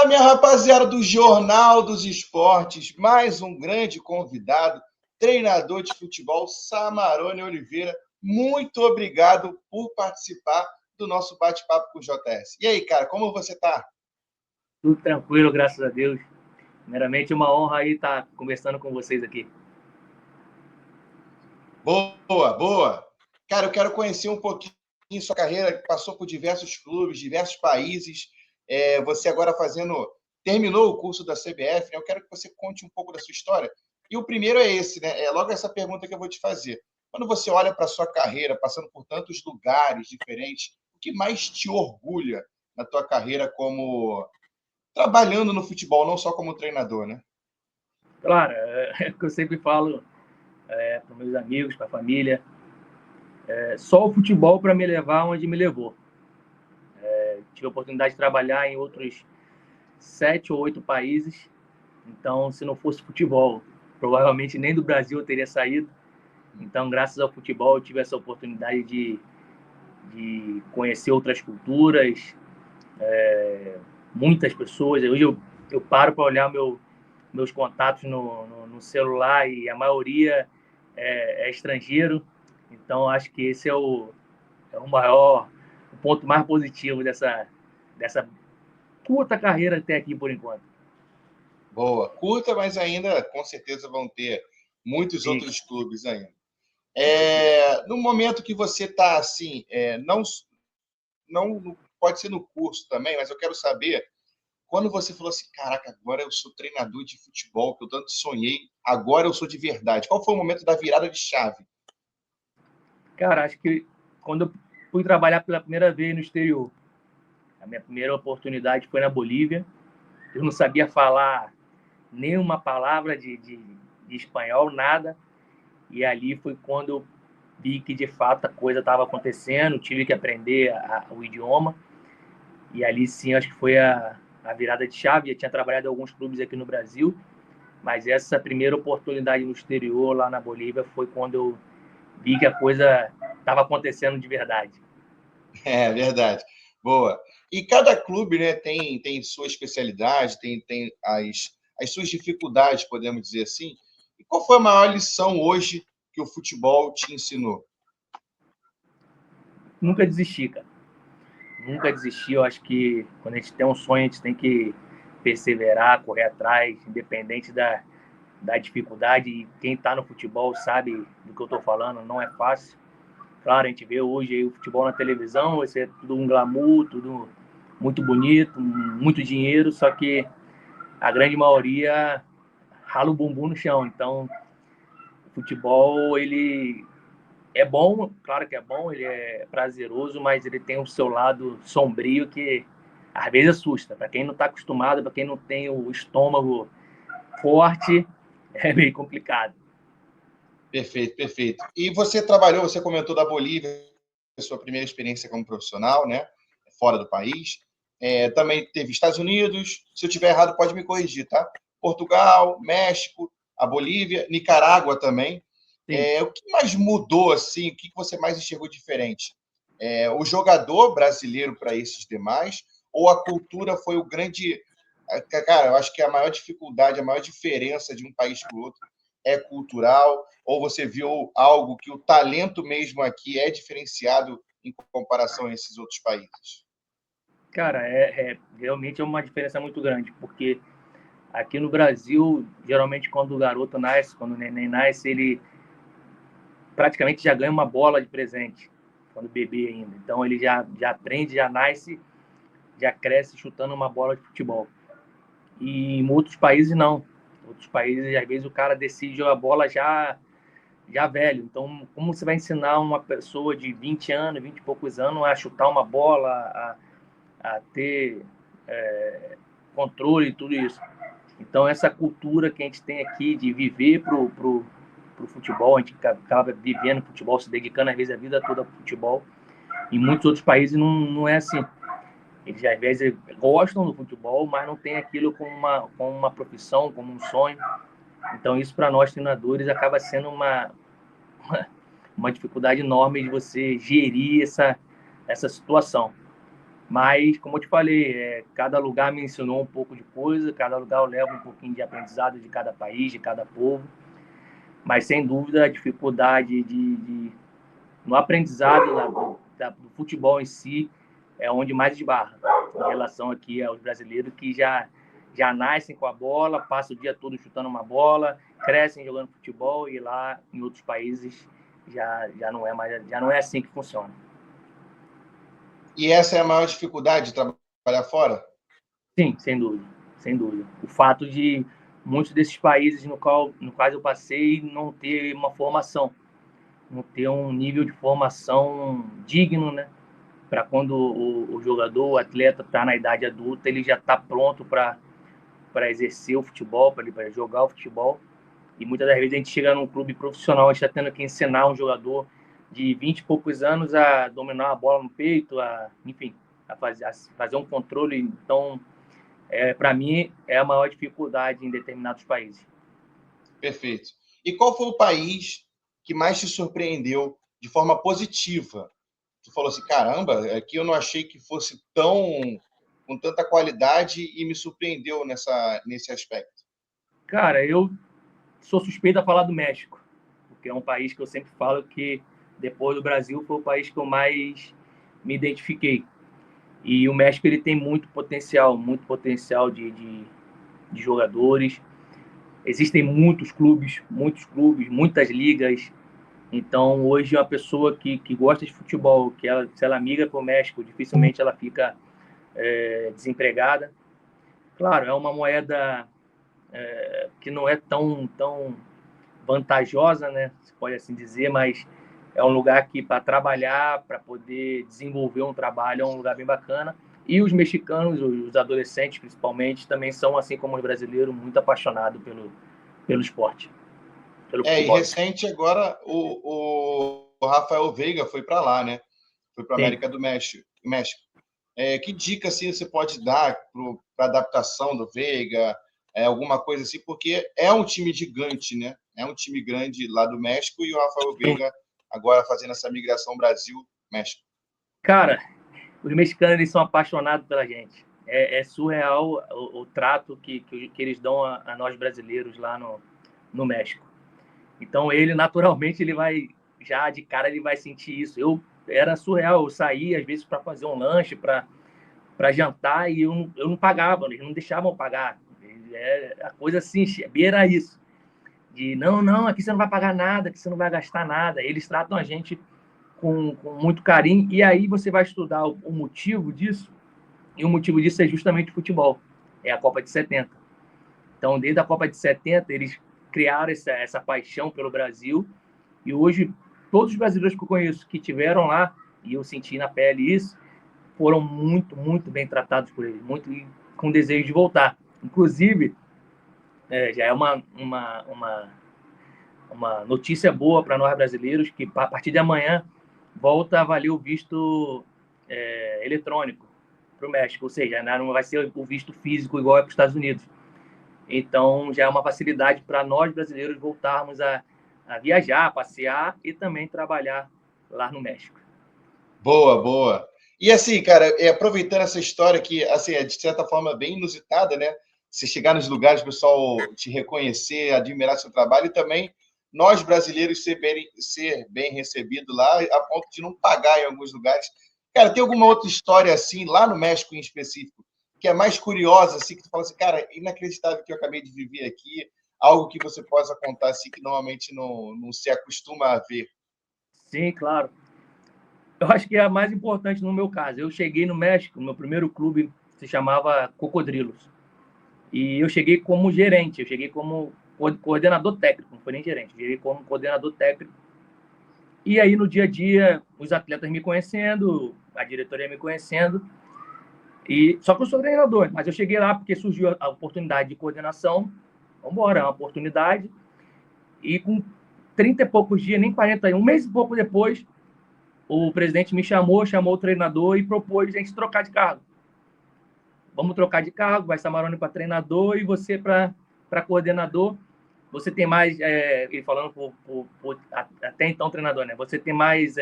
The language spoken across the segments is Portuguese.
minha rapaziada do Jornal dos Esportes, mais um grande convidado, treinador de futebol, Samarone Oliveira. Muito obrigado por participar do nosso bate-papo com o JS. E aí, cara, como você tá? Tudo tranquilo, graças a Deus. Primeiramente, uma honra aí estar conversando com vocês aqui. Boa, boa. Cara, eu quero conhecer um pouquinho sua carreira, que passou por diversos clubes, diversos países. Você agora terminou o curso da CBF, né? Eu quero que você conte um pouco da sua história. E o primeiro é esse, né? É logo essa pergunta que eu vou te fazer. Quando você olha para a sua carreira, passando por tantos lugares diferentes, o que mais te orgulha na tua carreira como trabalhando no futebol, não só como treinador, né? Claro, é o que eu sempre falo para meus amigos, para a família. Só o futebol para me levar onde me levou. Tive a oportunidade de trabalhar em outros 7 ou 8 países. Então, se não fosse futebol, provavelmente nem do Brasil eu teria saído. Então, graças ao futebol, eu tive essa oportunidade de conhecer outras culturas, muitas pessoas. Hoje eu paro para olhar meus contatos no celular e a maioria é estrangeiro. Então, acho que esse é o ponto mais positivo dessa curta carreira até aqui, por enquanto. Boa. Curta, mas ainda com certeza vão ter muitos Sim. outros clubes ainda. No momento que você está assim, não pode ser no curso também, mas eu quero saber quando você falou assim, caraca, agora eu sou treinador de futebol, que eu tanto sonhei, agora eu sou de verdade. Qual foi o momento da virada de chave? Cara, acho que quando eu fui trabalhar pela primeira vez no exterior, a minha primeira oportunidade foi na Bolívia. Eu não sabia falar nenhuma palavra de espanhol, nada. E ali foi quando eu vi que de fato a coisa estava acontecendo, tive que aprender o idioma. E ali sim, acho que foi a virada de chave. Eu tinha trabalhado em alguns clubes aqui no Brasil, mas essa primeira oportunidade no exterior, lá na Bolívia, foi quando eu vi que a coisa estava acontecendo de verdade. É verdade. Boa. E cada clube, né, tem sua especialidade, tem as suas dificuldades, podemos dizer assim. E qual foi a maior lição hoje que o futebol te ensinou? Nunca desisti, cara. Nunca desisti. Eu acho que quando a gente tem um sonho, a gente tem que perseverar, correr atrás, independente da dificuldade. E quem está no futebol sabe do que eu estou falando, não é fácil. Claro, a gente vê hoje aí o futebol na televisão, vai ser tudo um glamour, tudo muito bonito, muito dinheiro, só que a grande maioria rala o bumbum no chão. Então, o futebol, ele é bom, claro que é bom, ele é prazeroso, mas ele tem o seu lado sombrio que às vezes assusta. Para quem não está acostumado, para quem não tem o estômago forte, é meio complicado. Perfeito, perfeito. E você comentou da Bolívia, sua primeira experiência como profissional, né? Fora do país. Também teve Estados Unidos. Se eu tiver errado, pode me corrigir, tá? Portugal, México, a Bolívia, Nicarágua também. Sim. O que mais mudou, assim? O que você mais enxergou diferente? O jogador brasileiro para esses demais? Ou a cultura foi o grande... Cara, eu acho que a maior dificuldade, a maior diferença de um país para o outro é cultural, ou você viu algo que o talento mesmo aqui é diferenciado em comparação a esses outros países? Cara, realmente é uma diferença muito grande, porque aqui no Brasil, geralmente quando o garoto nasce, quando o neném nasce, ele praticamente já ganha uma bola de presente, quando bebê ainda. Então ele já aprende, já nasce, já cresce chutando uma bola de futebol. E em outros países não. Em outros países, às vezes, o cara decide jogar bola já velho. Então, como você vai ensinar uma pessoa de 20 anos, 20 e poucos anos a chutar uma bola, a ter controle e tudo isso? Então, essa cultura que a gente tem aqui de viver pro futebol, a gente acaba vivendo futebol, se dedicando às vezes a vida toda pro futebol. Em muitos outros países não é assim. Eles às vezes gostam do futebol, mas não tem aquilo como uma profissão, como um sonho. Então isso para nós treinadores acaba sendo uma dificuldade enorme de você gerir essa situação. Mas, como eu te falei, cada lugar me ensinou um pouco de coisa, cada lugar eu levo um pouquinho de aprendizado de cada país, de cada povo. Mas, sem dúvida, a dificuldade no aprendizado do futebol em si é onde mais esbarra, em relação aqui aos brasileiros que já nascem com a bola, passam o dia todo chutando uma bola, crescem jogando futebol, e lá em outros países já não é mais, já não é assim que funciona. E essa é a maior dificuldade de trabalhar fora? Sim, sem dúvida, sem dúvida. O fato de muitos desses países no quais eu passei não ter uma formação, não ter um nível de formação digno, né? Para quando o jogador, o atleta está na idade adulta, ele já está pronto para exercer o futebol, para jogar o futebol. E muitas das vezes a gente chega num clube profissional, a gente está tendo que ensinar um jogador de 20 e poucos anos a dominar a bola no peito, enfim, a fazer um controle. Então, para mim, é a maior dificuldade em determinados países. Perfeito. E qual foi o país que mais te surpreendeu de forma positiva? Tu falou assim, caramba, aqui eu não achei que fosse com tanta qualidade e me surpreendeu nesse aspecto. Cara, eu sou suspeito a falar do México, porque é um país que eu sempre falo que, depois do Brasil, foi o país que eu mais me identifiquei. E o México ele tem muito potencial de jogadores. Existem muitos clubes, muitas ligas. Então, hoje, uma pessoa que gosta de futebol, se ela migra para o México, dificilmente ela fica desempregada. Claro, é uma moeda que não é tão vantajosa, né? Se pode assim dizer, mas é um lugar que, para trabalhar, para poder desenvolver um trabalho, é um lugar bem bacana. E os mexicanos, os adolescentes principalmente, também são, assim como os brasileiros, muito apaixonados pelo esporte, pelo E futebol. recente agora o Rafael Veiga foi para lá, né? Foi para a Sim. América do México. Que dica assim, você pode dar para a adaptação do Veiga? Alguma coisa assim, porque é um time gigante, né? É um time grande lá do México e o Rafael Veiga agora fazendo essa migração Brasil-México. Cara, os mexicanos eles são apaixonados pela gente. É surreal o trato que eles dão a nós brasileiros lá no México. Então ele naturalmente ele vai já de cara ele vai sentir isso. Era surreal, eu saía às vezes para fazer um lanche, para jantar, e eu não pagava, eles não deixavam eu pagar. A coisa assim, beira isso. De não, aqui você não vai pagar nada, aqui você não vai gastar nada. Eles tratam a gente com muito carinho, e aí você vai estudar o motivo disso, e o motivo disso é justamente o futebol, é a Copa de 70. Então, desde a Copa de 70, eles criaram essa paixão pelo Brasil, e hoje, todos os brasileiros que eu conheço que tiveram lá, e eu senti na pele isso, foram muito bem tratados por eles, muito com desejo de voltar. Inclusive, já é uma notícia boa para nós brasileiros, que a partir de amanhã volta a valer o visto eletrônico para o México, ou seja, não vai ser o visto físico igual é para os Estados Unidos. Então, já é uma facilidade para nós brasileiros voltarmos a viajar, a passear e também trabalhar lá no México. Boa, boa. E assim, cara, aproveitando essa história que assim, é de certa forma bem inusitada, né? Você chegar nos lugares, o pessoal te reconhecer, admirar seu trabalho e também nós brasileiros ser bem recebido lá, a ponto de não pagar em alguns lugares. Cara, tem alguma outra história assim, lá no México em específico, que é mais curiosa, assim, que tu fala assim, cara, inacreditável que eu acabei de viver aqui, algo que você possa contar assim, que normalmente não se acostuma a ver? Sim, claro. Eu acho que é a mais importante no meu caso. Eu cheguei no México, meu primeiro clube se chamava Cocodrilos. E eu cheguei como gerente, eu cheguei como coordenador técnico, não foi nem gerente, cheguei como coordenador técnico. E aí, no dia a dia, os atletas me conhecendo, a diretoria me conhecendo, só que eu sou treinador, mas eu cheguei lá porque surgiu a oportunidade de coordenação, vamos embora, é uma oportunidade, e com 30 e poucos dias, nem 40, um mês e pouco depois, o presidente me chamou o treinador e propôs a gente trocar de cargo. Vamos trocar de cargo, vai Samarone para treinador e você para coordenador. Você tem mais, ele falando até então treinador, né? Você tem mais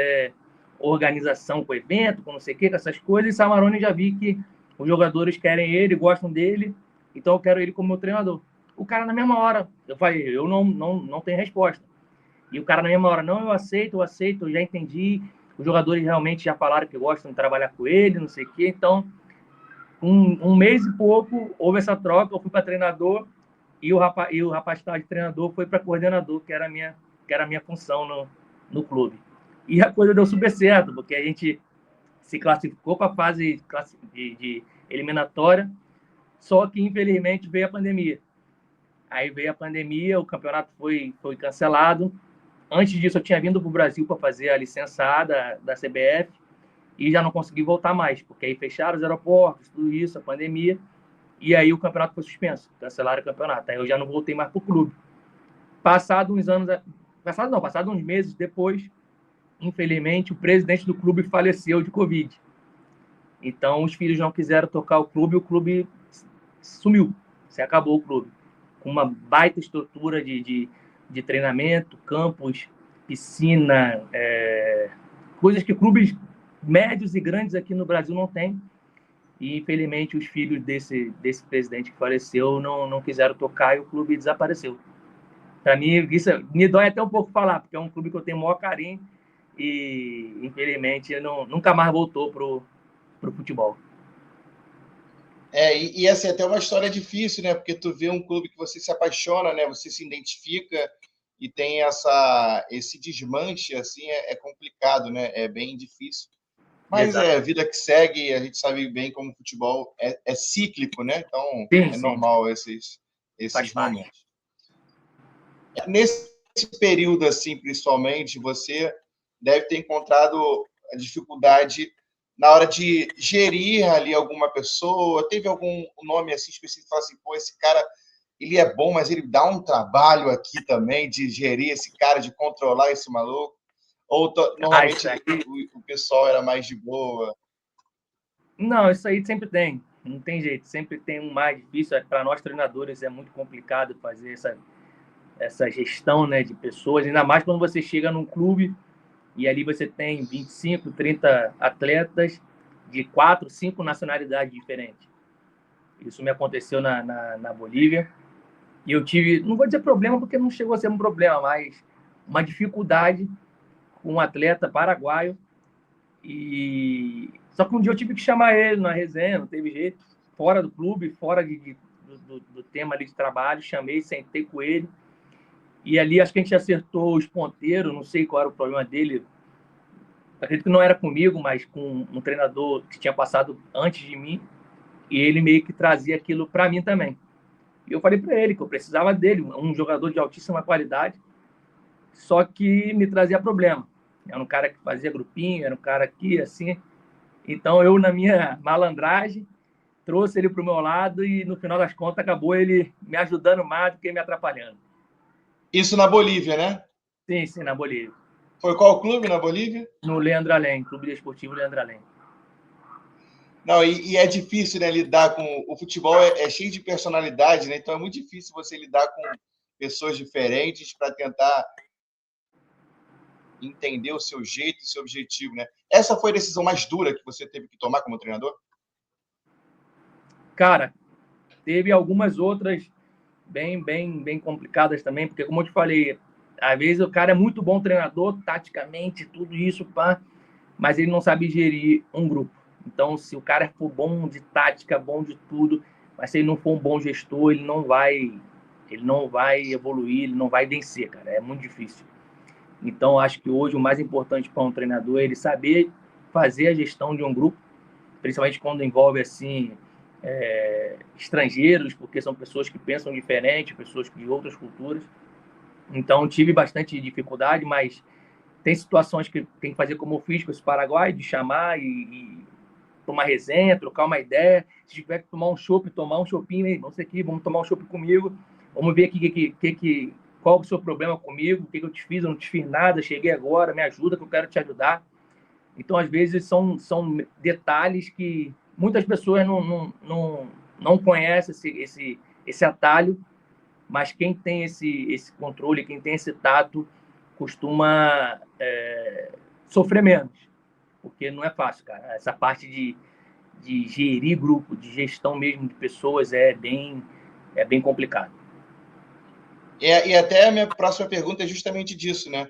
organização com o evento, com não sei o quê, com essas coisas, e Samarone já vi que os jogadores querem ele, gostam dele, então eu quero ele como meu treinador. O cara, na mesma hora, eu falei, eu não tenho resposta. E o cara, na mesma hora, não, eu aceito, eu já entendi, os jogadores realmente já falaram que gostam de trabalhar com ele, não sei o quê, então, um mês e pouco, houve essa troca, eu fui para treinador, e o rapaz que estava de treinador foi para coordenador, que era a minha função no clube. E a coisa deu super certo, porque a gente se classificou para a fase de eliminatória, só que, infelizmente, veio a pandemia. Aí veio a pandemia, o campeonato foi cancelado. Antes disso, eu tinha vindo para o Brasil para fazer a licença A da CBF e já não consegui voltar mais, porque aí fecharam os aeroportos, tudo isso, a pandemia, e aí o campeonato foi suspenso, cancelaram o campeonato. Aí eu já não voltei mais para o clube. Passado uns meses depois, infelizmente, o presidente do clube faleceu de Covid. Então, os filhos não quiseram tocar o clube sumiu. Se acabou o clube. Com uma baita estrutura de treinamento, campos, piscina, coisas que clubes médios e grandes aqui no Brasil não têm. E, infelizmente, os filhos desse presidente que faleceu não quiseram tocar e o clube desapareceu. Para mim, isso me dói até um pouco falar, porque é um clube que eu tenho o maior carinho e, infelizmente, nunca mais voltou pro futebol. E assim, até uma história difícil, né? Porque tu vê um clube que você se apaixona, né? Você se identifica e tem esse desmanche, assim, é complicado, né? É bem difícil. Mas é a vida que segue, a gente sabe bem como o futebol é cíclico, né? Então Sim. normal esses momentos. Nesse período, assim, principalmente, você deve ter encontrado a dificuldade na hora de gerir ali alguma pessoa. Teve algum nome assim específico? Fala assim, pô, esse cara, ele é bom, mas ele dá um trabalho aqui também de gerir esse cara, de controlar esse maluco? Ou normalmente o pessoal era mais de boa? Não, isso aí sempre tem. Não tem jeito. Sempre tem um mais difícil. Para nós treinadores é muito complicado fazer essa gestão, né, de pessoas. Ainda mais quando você chega num clube e ali você tem 25, 30 atletas de 4, 5 nacionalidades diferentes. Isso me aconteceu na Bolívia. E eu tive, não vou dizer problema, porque não chegou a ser um problema, mas uma dificuldade com um atleta paraguaio. E só que um dia eu tive que chamar ele na resenha, não teve jeito, fora do clube, fora do tema ali de trabalho, chamei, sentei com ele. E ali acho que a gente acertou os ponteiros, não sei qual era o problema dele. Acredito que não era comigo, mas com um treinador que tinha passado antes de mim. E ele meio que trazia aquilo para mim também. E eu falei para ele que eu precisava dele, um jogador de altíssima qualidade, só que me trazia problema. Era um cara que fazia grupinho, era um cara aqui, assim. Então eu, na minha malandragem, trouxe ele para o meu lado e, no final das contas, acabou ele me ajudando mais do que me atrapalhando. Isso na Bolívia, né? Sim, na Bolívia. Foi qual clube na Bolívia? No Leandro Alem, Clube Desportivo Leandro Alem. Não, e é difícil, né, lidar com... O futebol é cheio de personalidade, né? Então é muito difícil você lidar com pessoas diferentes para tentar entender o seu jeito e o seu objetivo, né? Essa foi a decisão mais dura que você teve que tomar como treinador? Cara, teve algumas outras bem complicadas também, porque, como eu te falei, às vezes o cara é muito bom treinador, taticamente, tudo isso, pá, mas ele não sabe gerir um grupo. Então, se o cara for bom de tática, bom de tudo, mas se ele não for um bom gestor, ele não vai evoluir, ele não vai vencer, cara. É muito difícil. Então, acho que hoje o mais importante para um treinador é ele saber fazer a gestão de um grupo, principalmente quando envolve assim estrangeiros, porque são pessoas que pensam diferente, pessoas de outras culturas. Então, tive bastante dificuldade, mas tem situações que tem que fazer como eu fiz com esse Paraguai, de chamar e tomar resenha, trocar uma ideia. Se tiver que tomar um chopp, tomar um choppinho, vamos aqui, vamos tomar um chopp comigo, vamos ver aqui qual é o seu problema comigo, o que eu te fiz, eu não te fiz nada, cheguei agora, me ajuda que eu quero te ajudar. Então, às vezes, são detalhes que muitas pessoas não conhecem esse atalho, mas quem tem esse controle, quem tem esse tato, costuma sofrer menos. porque não é fácil, cara. Essa parte de gerir grupo, de gestão mesmo de pessoas é bem complicado. E até a minha próxima pergunta é justamente disso, né?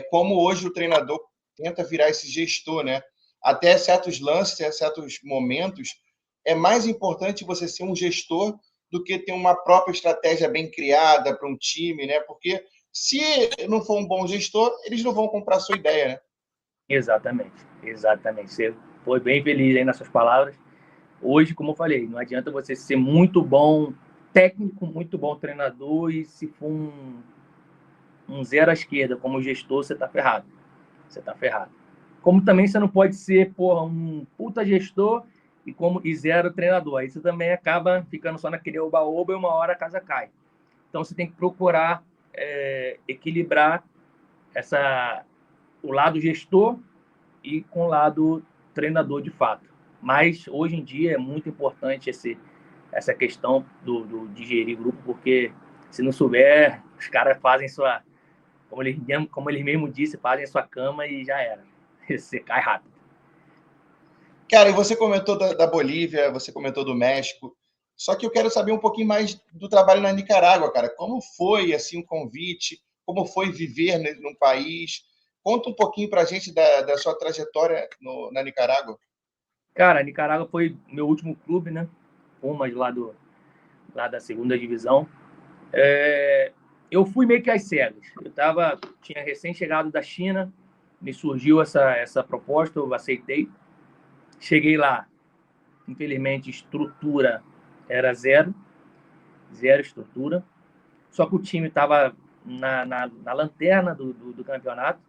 Como hoje o treinador tenta virar esse gestor, né? Até certos lances, até certos momentos, é mais importante você ser um gestor do que ter uma própria estratégia bem criada para um time, né? Porque se não for um bom gestor, eles não vão comprar a sua ideia, né? Exatamente, exatamente. Você foi bem feliz aí nas suas palavras. Hoje, como eu falei, não adianta você ser muito bom técnico, muito bom treinador, e se for um zero à esquerda como gestor, você tá ferrado. Você tá ferrado. Como também você não pode ser, porra, um puta gestor e zero treinador. Aí você também acaba ficando só naquele oba-oba e uma hora a casa cai. Então você tem que procurar equilibrar o lado gestor e com o lado treinador de fato. Mas hoje em dia é muito importante essa questão de gerir grupo, porque se não souber, os caras fazem como eles mesmo disse, fazem sua cama e já era. Você cai rápido. Cara, e você comentou da Bolívia, você comentou do México. Só que eu quero saber um pouquinho mais do trabalho na Nicarágua, cara. Como foi assim o convite? Como foi viver num país? Conta um pouquinho para a gente da sua trajetória na Nicarágua. Cara, a Nicarágua foi meu último clube, né? Pumas lá da segunda divisão. Eu fui meio que às cegas. Tinha recém chegado da China, me surgiu essa proposta, eu aceitei. Cheguei lá, infelizmente, estrutura era zero estrutura. Só que o time estava na lanterna do campeonato.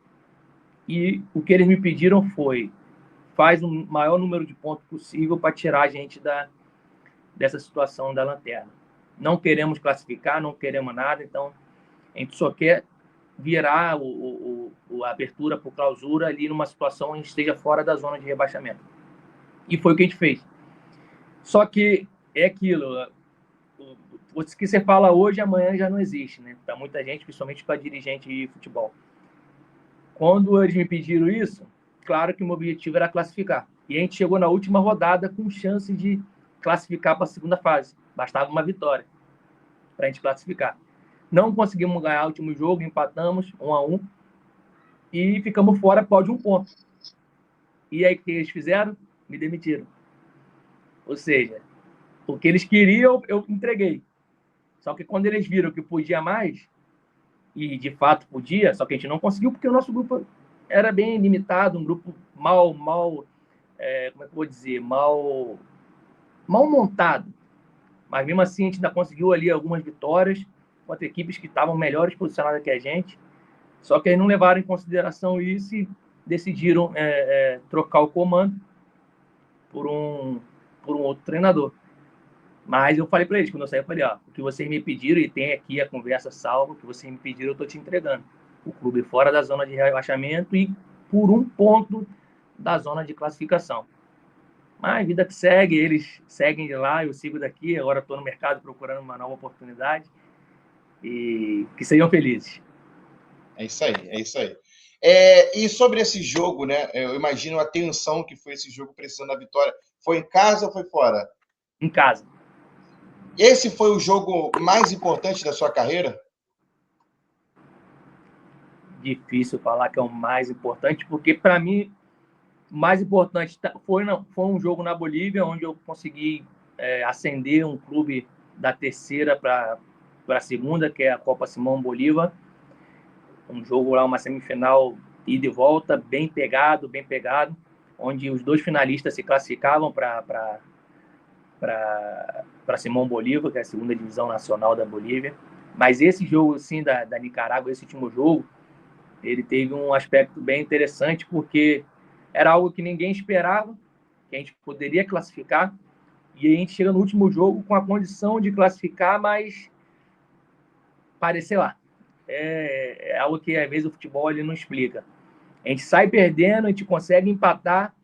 E o que eles me pediram foi: faz o maior número de pontos possível para tirar a gente dessa situação da lanterna. Não queremos classificar, não queremos nada, então a gente só quer virar a abertura por clausura ali numa situação onde a gente esteja fora da zona de rebaixamento. E foi o que a gente fez. Só que é aquilo, o que você fala hoje, amanhã já não existe, né? Para muita gente, principalmente para dirigente de futebol. Quando eles me pediram isso, claro que o meu objetivo era classificar. E a gente chegou na última rodada com chance de classificar para a segunda fase. Bastava uma vitória para a gente classificar. Não conseguimos ganhar o último jogo, empatamos 1-1 e ficamos fora por de um ponto. E aí o que eles fizeram? Me demitiram. Ou seja, o que eles queriam, eu entreguei. Só que quando eles viram que podia mais, e de fato podia, só que a gente não conseguiu porque o nosso grupo era bem limitado, um grupo como é que eu vou dizer, mal montado. Mas mesmo assim a gente ainda conseguiu ali algumas vitórias contra equipes que estavam melhores posicionadas que a gente. Só que eles não levaram em consideração isso e decidiram trocar o comando por um outro treinador. Mas eu falei para eles, quando eu saí, eu falei, o que vocês me pediram, e tem aqui a conversa salva, o que vocês me pediram, eu estou te entregando. O clube fora da zona de rebaixamento e por um ponto da zona de classificação. Mas vida que segue, eles seguem de lá, eu sigo daqui, agora estou no mercado procurando uma nova oportunidade e que sejam felizes. É isso aí, é isso aí. E sobre esse jogo, né? Eu imagino a tensão que foi esse jogo precisando da vitória. Foi em casa ou foi fora? Em casa. Esse foi o jogo mais importante da sua carreira? Difícil falar que é o mais importante, porque para mim o mais importante foi um jogo na Bolívia, onde eu consegui ascender um clube da terceira para a segunda, que é a Copa Simão Bolívar. Um jogo lá, uma semifinal ida e volta, bem pegado, onde os dois finalistas se classificavam para Simão Bolívar, que é a segunda divisão nacional da Bolívia. Mas esse jogo, assim, da Nicarágua, esse último jogo, ele teve um aspecto bem interessante, porque era algo que ninguém esperava, que a gente poderia classificar, e a gente chega no último jogo com a condição de classificar, mas parecer lá. É algo que, às vezes, o futebol ele não explica. A gente sai perdendo, a gente consegue empatar,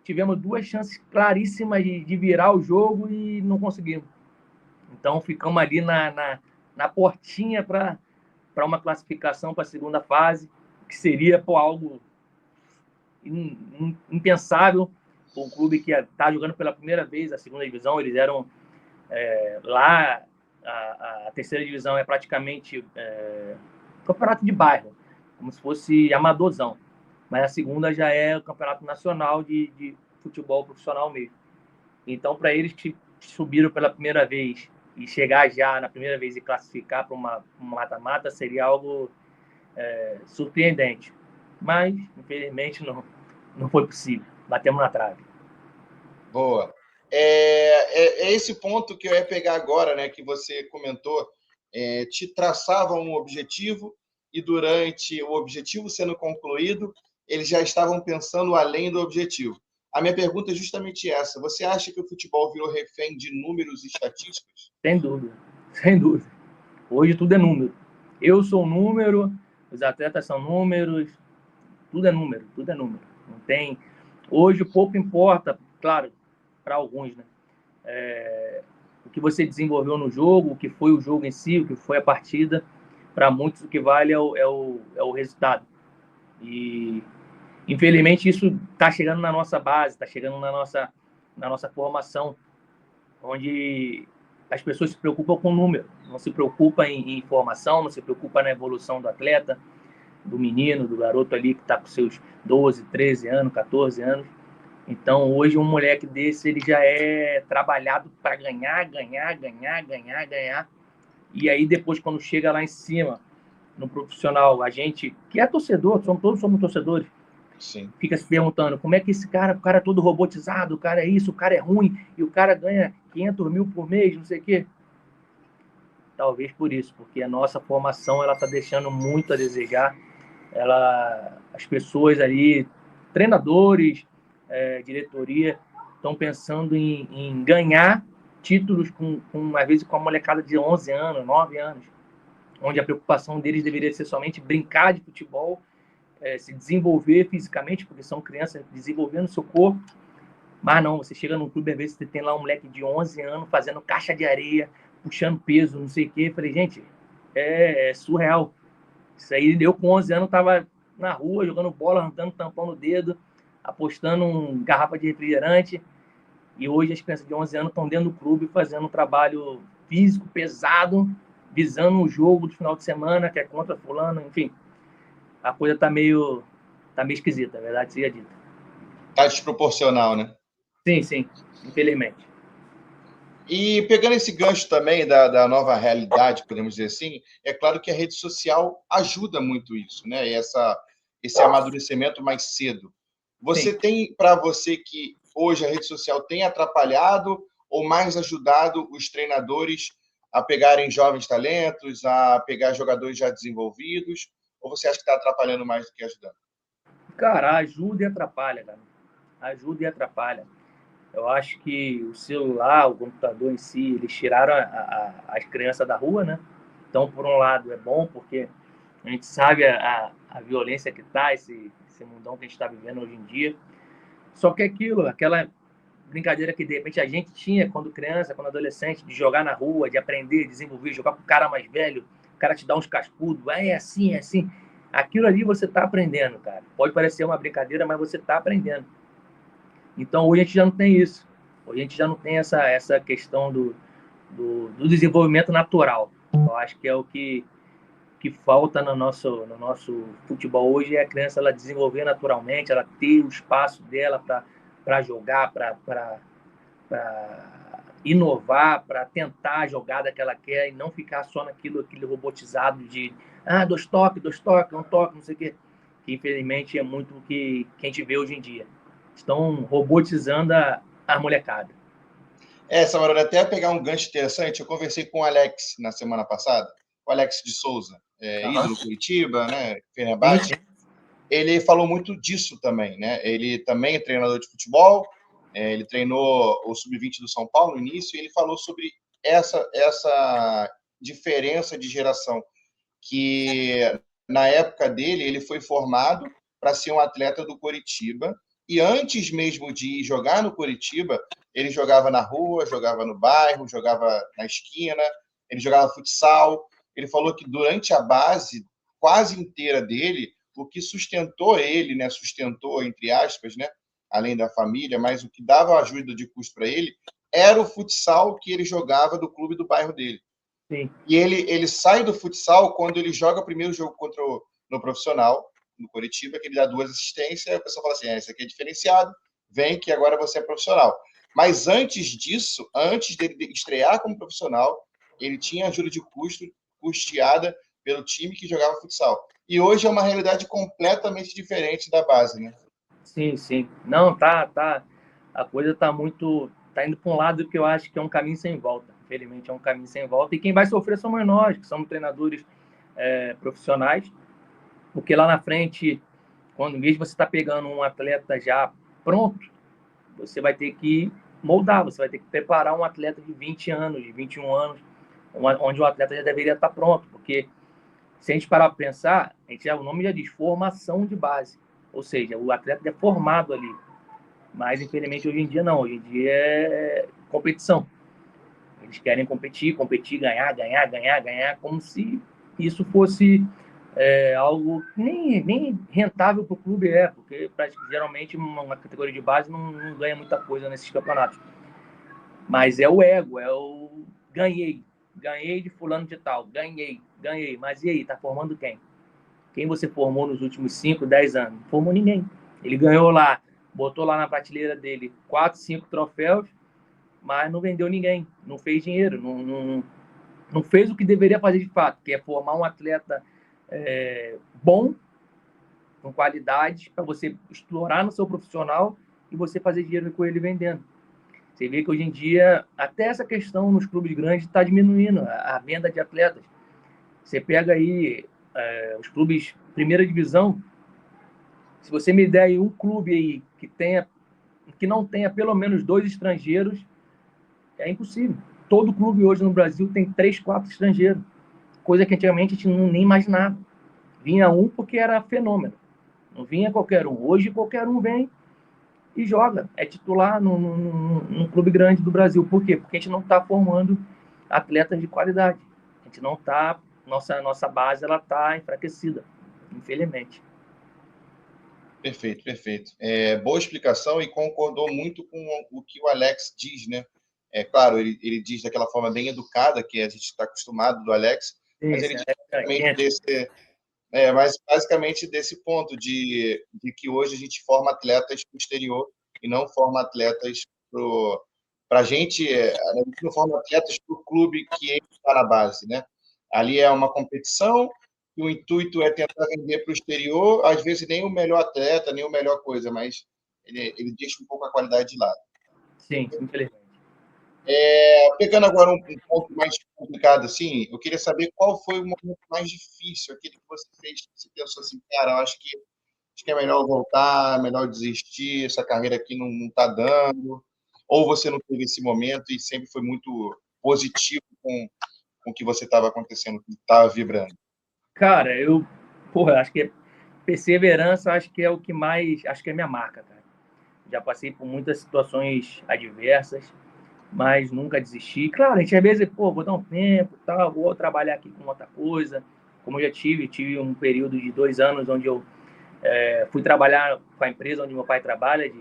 tivemos duas chances claríssimas de virar o jogo e não conseguimos. Então, ficamos ali na portinha para uma classificação para a segunda fase, que seria algo impensável. Um clube que está jogando pela primeira vez a segunda divisão, eles eram lá, a terceira divisão é praticamente campeonato de bairro, como se fosse amadorzão. Mas a segunda já é o campeonato nacional de futebol profissional mesmo. Então, para eles que subiram pela primeira vez e chegar já na primeira vez e classificar para uma mata-mata seria algo surpreendente. Mas, infelizmente, não foi possível. Batemos na trave. Boa. É esse ponto que eu ia pegar agora, né, que você comentou. Te traçava um objetivo e durante o objetivo sendo concluído, eles já estavam pensando além do objetivo. A minha pergunta é justamente essa. Você acha que o futebol virou refém de números e estatísticas? Sem dúvida. Sem dúvida. Hoje tudo é número. Eu sou um número, os atletas são números, tudo é número, tudo é número. Não tem... Hoje pouco importa, claro, para alguns, né? O que você desenvolveu no jogo, o que foi o jogo em si, o que foi a partida. Para muitos o que vale é o resultado. E infelizmente isso está chegando na nossa base, está chegando na nossa formação, onde as pessoas se preocupam com o número, não se preocupam em formação, não se preocupam na evolução do atleta, do menino, do garoto ali que está com seus 12, 13 anos, 14 anos. Então, hoje, um moleque desse, ele já é trabalhado para ganhar. E aí, depois, quando chega lá em cima, no profissional, a gente, que é torcedor, todos somos torcedores, Sim. Fica se perguntando como é que esse cara, o cara é todo robotizado, o cara é isso, o cara é ruim, e o cara ganha 500 mil por mês, não sei o quê. Talvez por isso, porque a nossa formação ela está deixando muito a desejar. As pessoas ali, treinadores, diretoria, estão pensando em ganhar títulos às vezes com a molecada de 11 anos, 9 anos, onde a preocupação deles deveria ser somente brincar de futebol, se desenvolver fisicamente, porque são crianças desenvolvendo seu corpo. Mas não, você chega num clube, às vezes você tem lá um moleque de 11 anos fazendo caixa de areia, puxando peso, não sei o quê. Eu falei, gente, é surreal. Isso aí, eu com 11 anos estava na rua, jogando bola, arrancando tampão no dedo, apostando em garrafa de refrigerante. E hoje as crianças de 11 anos estão dentro do clube fazendo um trabalho físico pesado, visando um jogo do final de semana, que é contra fulano, enfim. A coisa tá meio esquisita, a verdade seja dita. Tá desproporcional, né? Sim, infelizmente. E pegando esse gancho também da nova realidade, podemos dizer assim, é claro que a rede social ajuda muito isso, né? Esse amadurecimento mais cedo. Você Sim. tem para você que hoje a rede social tem atrapalhado ou mais ajudado os treinadores a pegarem jovens talentos, a pegar jogadores já desenvolvidos? Ou você acha que está atrapalhando mais do que ajudando? Cara, ajuda e atrapalha, cara. Ajuda e atrapalha. Eu acho que o celular, o computador em si, eles tiraram as crianças da rua, né? Então, por um lado, é bom, porque a gente sabe a violência que tá, esse mundão que a gente está vivendo hoje em dia. Só que aquela brincadeira que, de repente, a gente tinha quando criança, quando adolescente, de jogar na rua, de aprender, desenvolver, jogar com o cara mais velho, o cara te dá uns cascudos, é assim, é assim. Aquilo ali você está aprendendo, cara. Pode parecer uma brincadeira, mas você está aprendendo. Então, hoje a gente já não tem isso. Hoje a gente já não tem essa questão do desenvolvimento natural. Eu acho que é o que falta no nosso futebol hoje, é a criança ela desenvolver naturalmente, ela ter o espaço dela para jogar, para inovar, para tentar a jogada que ela quer e não ficar só aquele robotizado de dois toques, um toque, não sei o quê. Que infelizmente é muito o que a gente vê hoje em dia. Estão robotizando a molecada. Samarone, até pegar um gancho interessante, eu conversei com o Alex na semana passada, o Alex de Souza, ídolo Curitiba, né, Fenerbahçe. Ele falou muito disso também, né? Ele também é treinador de futebol, ele treinou o Sub-20 do São Paulo no início, e ele falou sobre essa diferença de geração, que na época dele, ele foi formado para ser um atleta do Curitiba, e antes mesmo de ir jogar no Curitiba, ele jogava na rua, jogava no bairro, jogava na esquina, ele jogava futsal. Ele falou que durante a base quase inteira dele, o que sustentou ele, né, sustentou, entre aspas, né, além da família, mas o que dava ajuda de custo para ele era o futsal que ele jogava do clube do bairro dele. Sim. E ele sai do futsal quando ele joga o primeiro jogo no profissional, no Coritiba, que ele dá 2 assistências, aí a pessoa fala assim, esse aqui é diferenciado, vem que agora você é profissional. Mas antes disso, antes dele estrear como profissional, ele tinha ajuda de custo custeada pelo time que jogava futsal. E hoje é uma realidade completamente diferente da base, né? Sim, sim. Não, tá. A coisa tá indo para um lado que eu acho que é um caminho sem volta. Infelizmente é um caminho sem volta. E quem vai sofrer somos nós, que somos treinadores profissionais, porque lá na frente, quando mesmo você está pegando um atleta já pronto, você vai ter que moldar, você vai ter que preparar um atleta de 20 anos, de 21 anos, onde o atleta já deveria estar pronto, porque se a gente parar para pensar, o nome já diz formação de base, ou seja, o atleta é formado ali, mas infelizmente hoje em dia não, hoje em dia é competição. Eles querem competir, ganhar, como se isso fosse algo nem rentável para o clube, porque geralmente uma categoria de base não ganha muita coisa nesses campeonatos. Mas é o ego, é o ganhei de fulano de tal, ganhei. Mas e aí, tá formando quem? Quem você formou nos últimos 5, 10 anos? Não formou ninguém. Ele ganhou lá, botou lá na prateleira dele 4, 5 troféus, mas não vendeu ninguém, não fez dinheiro, não fez o que deveria fazer de fato, que é formar um atleta bom, com qualidade, para você explorar no seu profissional e você fazer dinheiro com ele vendendo. Você vê que hoje em dia, até essa questão nos clubes grandes está diminuindo, a venda de atletas. Você pega aí os clubes primeira divisão, se você me der aí um clube aí que não tenha pelo menos 2 estrangeiros, é impossível. Todo clube hoje no Brasil tem 3, 4 estrangeiros, coisa que antigamente a gente nem imaginava. Vinha um porque era fenômeno, não vinha qualquer um. Hoje qualquer um vem e joga, é titular num clube grande do Brasil. Por quê? Porque a gente não está formando atletas de qualidade. A gente não está, nossa base ela está enfraquecida, infelizmente. Perfeito, perfeito. Boa explicação e concordou muito com o que o Alex diz, né? É claro, ele diz daquela forma bem educada, que a gente está acostumado do Alex, mas ele diz basicamente desse ponto de que hoje a gente forma atletas para o exterior e não forma atletas para a gente não forma atletas para o clube que está na base, né? Ali é uma competição e o intuito é tentar vender para o exterior, às vezes nem o melhor atleta, nem o melhor coisa, mas ele deixa um pouco a qualidade de lado. Sim, infelizmente. Pegando agora um ponto mais complicado, assim, eu queria saber qual foi o momento mais difícil, aquele que você fez, que você pensou assim, cara, eu acho que é melhor voltar, é melhor desistir, essa carreira aqui não está dando, ou você não teve esse momento e sempre foi muito positivo com o que você estava acontecendo, que estava vibrando? Cara, acho que perseverança, acho que é o que mais, acho que é a minha marca, cara. Já passei por muitas situações adversas, mas nunca desisti. Claro, a gente às vezes, vou dar um tempo, tal, vou trabalhar aqui com outra coisa. Como eu já tive um período de 2 anos onde eu fui trabalhar com a empresa onde meu pai trabalha,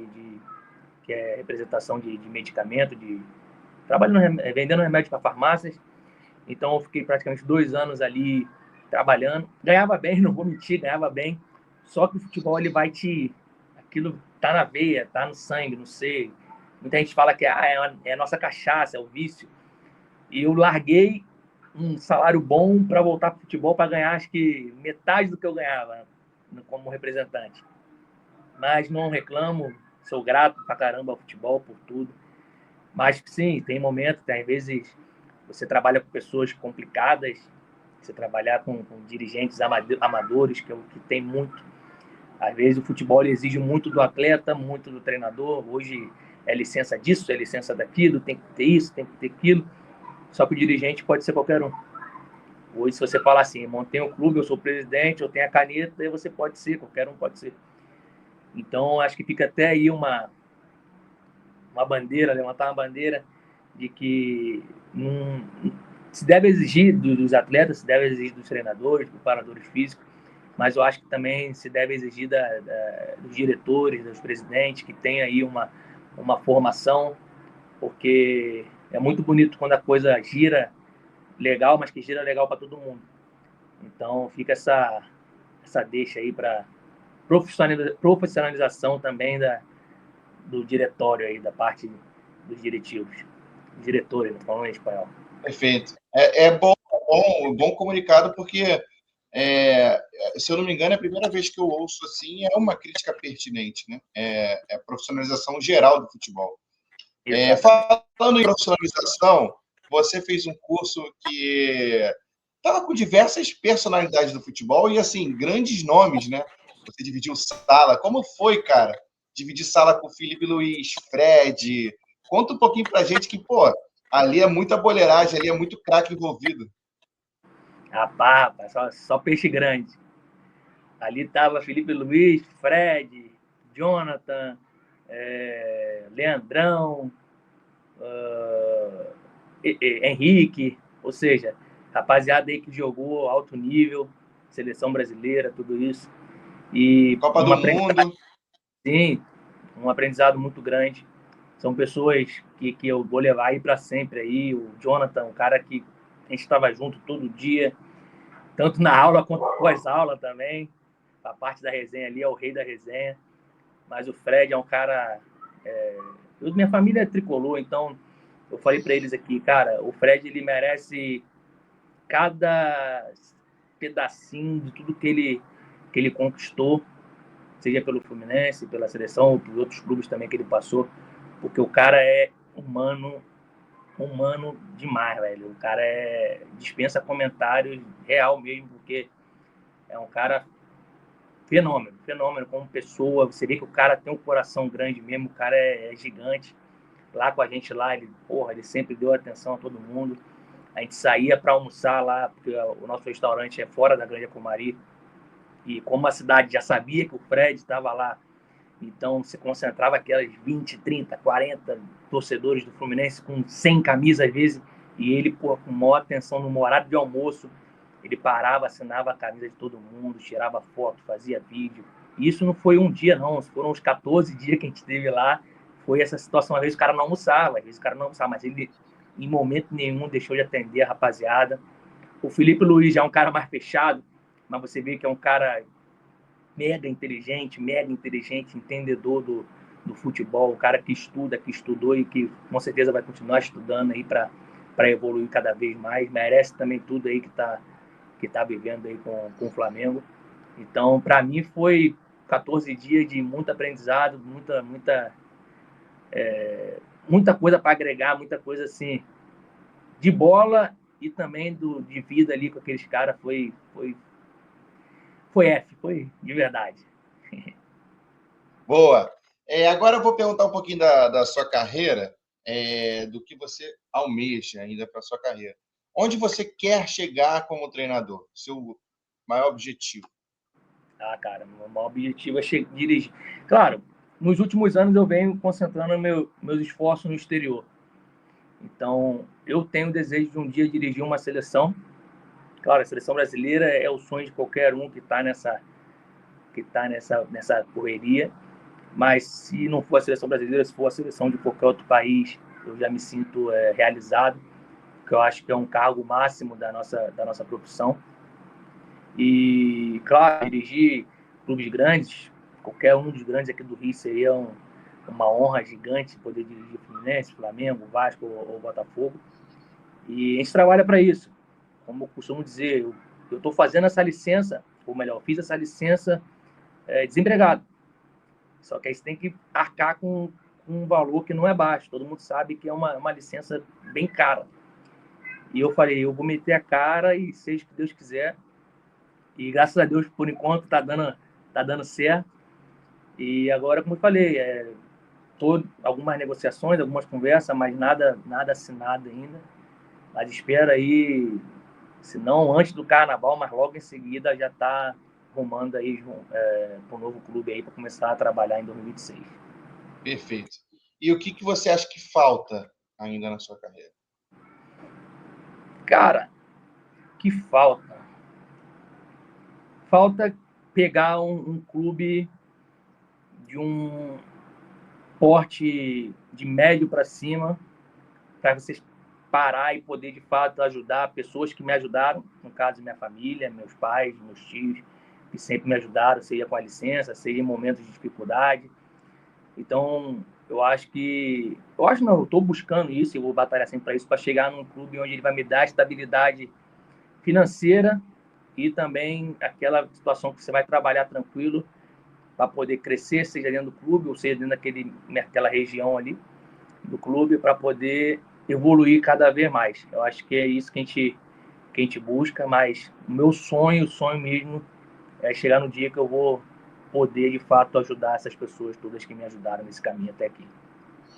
que é representação de medicamento, trabalhando, vendendo remédio para farmácias. Então eu fiquei praticamente 2 anos ali trabalhando. Ganhava bem, não vou mentir, ganhava bem. Só que o futebol ele vai aquilo tá na veia, tá no sangue, não sei. Muita gente fala que é a nossa cachaça, é o vício. E eu larguei um salário bom para voltar para o futebol para ganhar, acho que metade do que eu ganhava como representante. Mas não reclamo, sou grato pra caramba ao futebol, por tudo. Mas sim, tem momentos, às vezes você trabalha com pessoas complicadas, você trabalhar com dirigentes amadores, que é o que tem muito. Às vezes o futebol exige muito do atleta, muito do treinador. Hoje é licença disso, é licença daquilo, tem que ter isso, tem que ter aquilo. Só que o dirigente pode ser qualquer um. Hoje, se você falar assim, montei um clube, eu sou presidente, eu tenho a caneta, aí você pode ser, qualquer um pode ser. Então, acho que fica até aí uma bandeira, levantar uma bandeira de que se deve exigir dos atletas, se deve exigir dos treinadores, preparadores físicos, mas eu acho que também se deve exigir dos diretores, dos presidentes, que tem aí uma formação, porque é muito bonito quando a coisa gira legal, mas que gira legal para todo mundo. Então fica essa deixa aí para profissionalização também do diretório aí, da parte dos diretivos. Diretores, falando em espanhol. Perfeito. Bom comunicado, porque, se eu não me engano, é a primeira vez que eu ouço assim, é uma crítica pertinente, né? É a profissionalização geral do futebol. Falando em profissionalização, você fez um curso que estava com diversas personalidades do futebol e, assim, grandes nomes, né? Você dividiu sala. Como foi, cara? Dividir sala com o Felipe Luiz, Fred. Conta um pouquinho pra gente que, pô, ali é muita boleiragem, ali é muito craque envolvido. Rapaz, só peixe grande. Ali tava Felipe Luiz, Fred, Jonathan, Leandrão, Henrique, ou seja, rapaziada aí que jogou alto nível, seleção brasileira, tudo isso. E Copa do Mundo. Sim, um aprendizado muito grande. São pessoas que eu vou levar aí para sempre aí. O Jonathan, um cara que a gente estava junto todo dia, tanto na aula quanto pós-aula também. A parte da resenha ali é o rei da resenha. Mas o Fred é um cara. Minha família é tricolor, então eu falei para eles aqui, cara, o Fred ele merece cada pedacinho de tudo que ele conquistou, seja pelo Fluminense, pela seleção, ou por outros clubes também que ele passou, porque o cara é humano demais, velho. O cara dispensa comentários real mesmo, porque é um cara fenômeno como pessoa. Você vê que o cara tem um coração grande mesmo, o cara é gigante. Lá com a gente lá, ele sempre deu atenção a todo mundo. A gente saía para almoçar lá, porque o nosso restaurante é fora da Grande Comari. E como a cidade já sabia que o Fred estava lá, então se concentrava aquelas 20, 30, 40 torcedores do Fluminense com 100 camisas às vezes, e ele, com maior atenção no horário de almoço, ele parava, assinava a camisa de todo mundo, tirava foto, fazia vídeo. E isso não foi um dia, não. Foram uns 14 dias que a gente esteve lá. Foi essa situação. Às vezes o cara não almoçava, mas ele, em momento nenhum, deixou de atender a rapaziada. O Felipe Luiz já é um cara mais fechado, mas você vê que é um cara mega inteligente, entendedor do futebol, o cara que estuda, que estudou e que com certeza vai continuar estudando aí para evoluir cada vez mais. Merece também tudo aí que tá vivendo aí com o Flamengo. Então, para mim, foi 14 dias de muito aprendizado, muita coisa para agregar, muita coisa assim, de bola e também de vida ali com aqueles caras. Foi de verdade. Boa. Agora eu vou perguntar um pouquinho da sua carreira, do que você almeja ainda para a sua carreira. Onde você quer chegar como treinador? Seu maior objetivo? Cara, meu maior objetivo é dirigir. Claro, nos últimos anos eu venho concentrando meus esforços no exterior. Então, eu tenho o desejo de um dia dirigir uma seleção. Claro, a seleção brasileira é o sonho de qualquer um que está nessa correria. Mas se não for a seleção brasileira, se for a seleção de qualquer outro país, eu já me sinto realizado, porque eu acho que é um cargo máximo da nossa profissão. E, claro, dirigir clubes grandes, qualquer um dos grandes aqui do Rio seria uma honra gigante poder dirigir Fluminense, Flamengo, Vasco ou Botafogo. E a gente trabalha para isso. Como eu costumo dizer, eu estou fazendo essa licença, ou melhor, eu fiz essa licença desempregado. Só que aí você tem que arcar com um valor que não é baixo. Todo mundo sabe que é uma licença bem cara. E eu falei, eu vou meter a cara e seja o que Deus quiser. E graças a Deus, por enquanto, tá dando certo. E agora, como eu falei, algumas negociações, algumas conversas, mas nada assinado ainda. Mas espera aí, se não antes do carnaval, mas logo em seguida já está arrumando aí para um novo clube aí para começar a trabalhar em 2026. Perfeito. E o que você acha que falta ainda na sua carreira? Cara, que falta? Falta pegar um clube de um porte de médio para cima, para vocês parar e poder, de fato, ajudar pessoas que me ajudaram, no caso, minha família, meus pais, meus tios, que sempre me ajudaram, seja com a licença, seja em momentos de dificuldade. Então, eu estou buscando isso, eu vou batalhar sempre para isso, para chegar num clube onde ele vai me dar estabilidade financeira e também aquela situação que você vai trabalhar tranquilo para poder crescer, seja dentro do clube ou seja dentro daquela região ali do clube, para poder evoluir cada vez mais. Eu acho que é isso que a gente busca, mas o meu sonho mesmo, é chegar no dia que eu vou poder, de fato, ajudar essas pessoas todas que me ajudaram nesse caminho até aqui.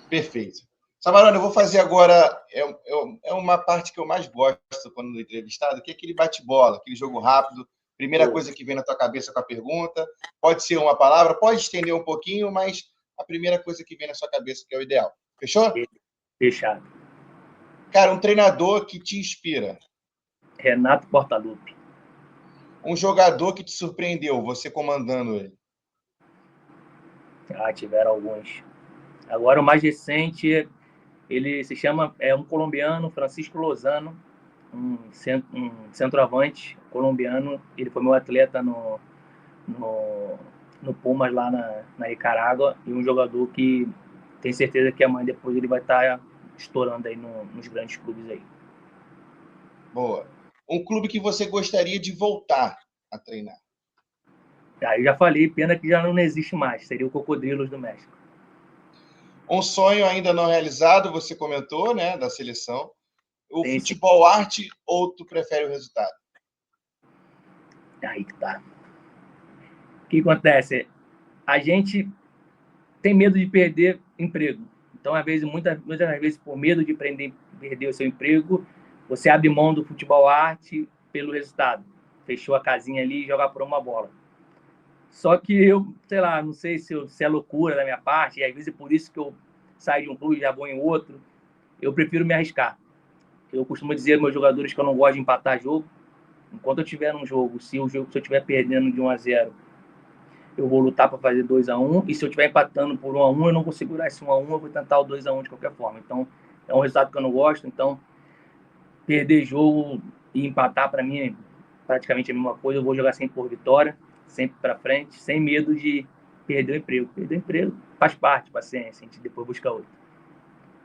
Perfeito. Samarone, eu vou fazer agora, é uma parte que eu mais gosto quando do entrevistado, que é aquele bate-bola, aquele jogo rápido. Primeira coisa que vem na tua cabeça com a pergunta, pode ser uma palavra, pode estender um pouquinho, mas a primeira coisa que vem na sua cabeça que é o ideal. Fechou? Fechado. Cara, um treinador que te inspira. Renato Portaluppi. Um jogador que te surpreendeu, você comandando ele. Tiveram alguns. Agora o mais recente, ele se chama, um colombiano, Francisco Lozano, um centroavante colombiano. Ele foi meu atleta no Pumas lá na Nicarágua, e um jogador que tem certeza que amanhã depois ele vai estar estourando aí nos grandes clubes aí. Boa. Um clube que você gostaria de voltar a treinar. Eu já falei, pena que já não existe mais, seria o Cocodrilos do México. Um sonho ainda não realizado, você comentou, né, da seleção. O Sim, futebol arte ou tu prefere o resultado? Aí que tá. O que acontece? A gente tem medo de perder emprego. Então, às vezes, muitas vezes, por medo de perder o seu emprego, você abre mão do futebol arte pelo resultado. Fechou a casinha ali e joga por uma bola. Só que eu, sei lá, não sei se é loucura da minha parte, e às vezes é por isso que eu saio de um clube e já vou em outro. Eu prefiro me arriscar. Eu costumo dizer aos meus jogadores que eu não gosto de empatar jogo. Enquanto eu estiver num jogo, se eu estiver perdendo de 1-0, eu vou lutar para fazer 2-1, e se eu estiver empatando por 1-1, eu não vou segurar esse 1-1, eu vou tentar o 2-1 de qualquer forma. Então, é um resultado que eu não gosto. Então, perder jogo e empatar, para mim, é praticamente a mesma coisa. Eu vou jogar sempre por vitória, sempre para frente, sem medo de perder o emprego. Perder o emprego faz parte, paciência, a gente depois busca outro.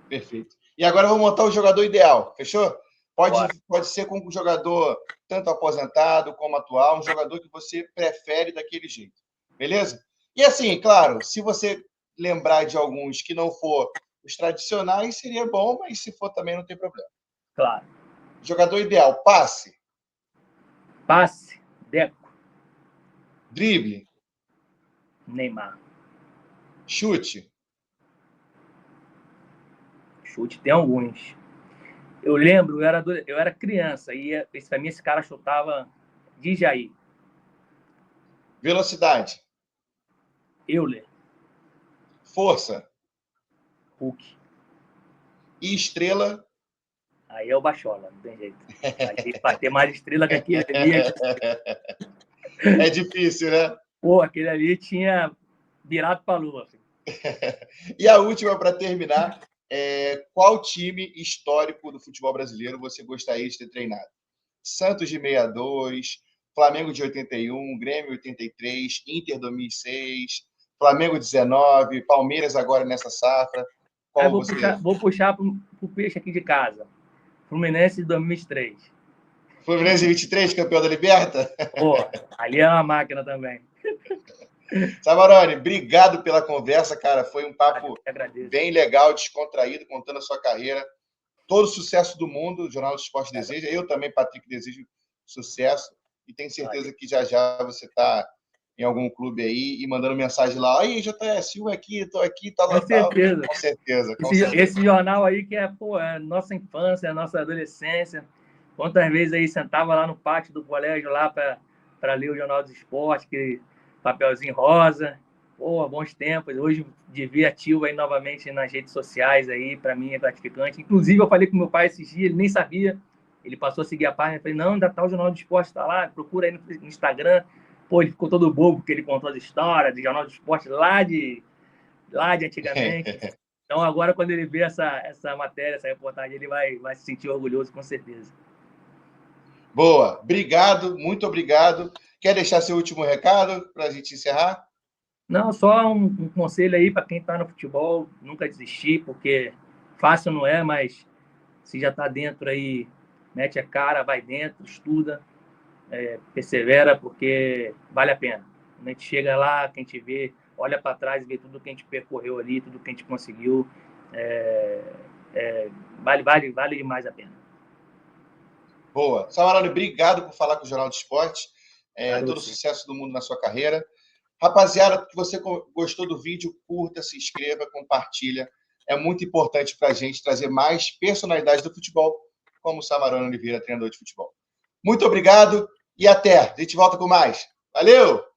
Perfeito. E agora eu vou montar o jogador ideal, fechou? Pode ser com um jogador tanto aposentado como atual, um jogador que você prefere daquele jeito. Beleza? E assim, claro, se você lembrar de alguns que não for os tradicionais, seria bom, mas se for também não tem problema. Claro. Jogador ideal, passe. Passe, Deco. Drible. Neymar. Chute. Chute tem alguns. Eu lembro, eu era criança, e para mim esse cara chutava de Jair. Velocidade. Euler. Força. Hulk. E estrela. Aí é o Bachola, não tem jeito. Para ter mais estrela que aquele ali. É difícil, né? Pô, aquele ali tinha virado para a lua. Filho. E a última, para terminar, qual time histórico do futebol brasileiro você gostaria de ter treinado? Santos de 62, Flamengo de 81, Grêmio 83, Inter 2006, Flamengo 19, Palmeiras agora nessa safra. Qual vou puxar para o peixe aqui de casa. Fluminense de 2003. Fluminense 23, campeão da Liberta? Pô, ali é uma máquina também. Samarone, obrigado pela conversa, cara. Foi um papo bem legal, descontraído, contando a sua carreira. Todo o sucesso do mundo, o Jornal do Esporte deseja. Eu também, Patrick, desejo sucesso. E tenho certeza que já você está em algum clube aí e mandando mensagem lá. Aí, JS, eu aqui, estou aqui, tal, com certeza. Com certeza. Esse jornal aí que é nossa infância, a nossa adolescência. Quantas vezes aí sentava lá no pátio do colégio lá para ler o Jornal do Esporte, que papelzinho rosa. Pô, bons tempos. Hoje de ver ativo aí novamente nas redes sociais aí, para mim é gratificante. Inclusive, eu falei com meu pai esses dias, ele nem sabia. Ele passou a seguir a página. Eu falei, não, ainda tá o Jornal do Esporte, tá lá, procura aí no Instagram. Pô, ele ficou todo bobo porque ele contou as histórias de Jornal do Esporte lá de antigamente. Então, agora, quando ele vê essa matéria, essa reportagem, ele vai se sentir orgulhoso, com certeza. Boa. Obrigado, muito obrigado. Quer deixar seu último recado para a gente encerrar? Não, só um conselho aí para quem está no futebol, nunca desistir, porque fácil não é, mas se já está dentro aí, mete a cara, vai dentro, estuda, persevera, porque vale a pena. Quando a gente chega lá, quem te vê, olha para trás e vê tudo que a gente percorreu ali, tudo que a gente conseguiu, vale demais a pena. Boa. Samarone, obrigado por falar com o Jornal do Esporte. Todo o Você. sucesso do mundo na sua carreira. Rapaziada, se você gostou do vídeo, curta, se inscreva, compartilha. É muito importante para a gente trazer mais personalidades do futebol, como o Samarone Oliveira, treinador de futebol. Muito obrigado e até. A gente volta com mais. Valeu!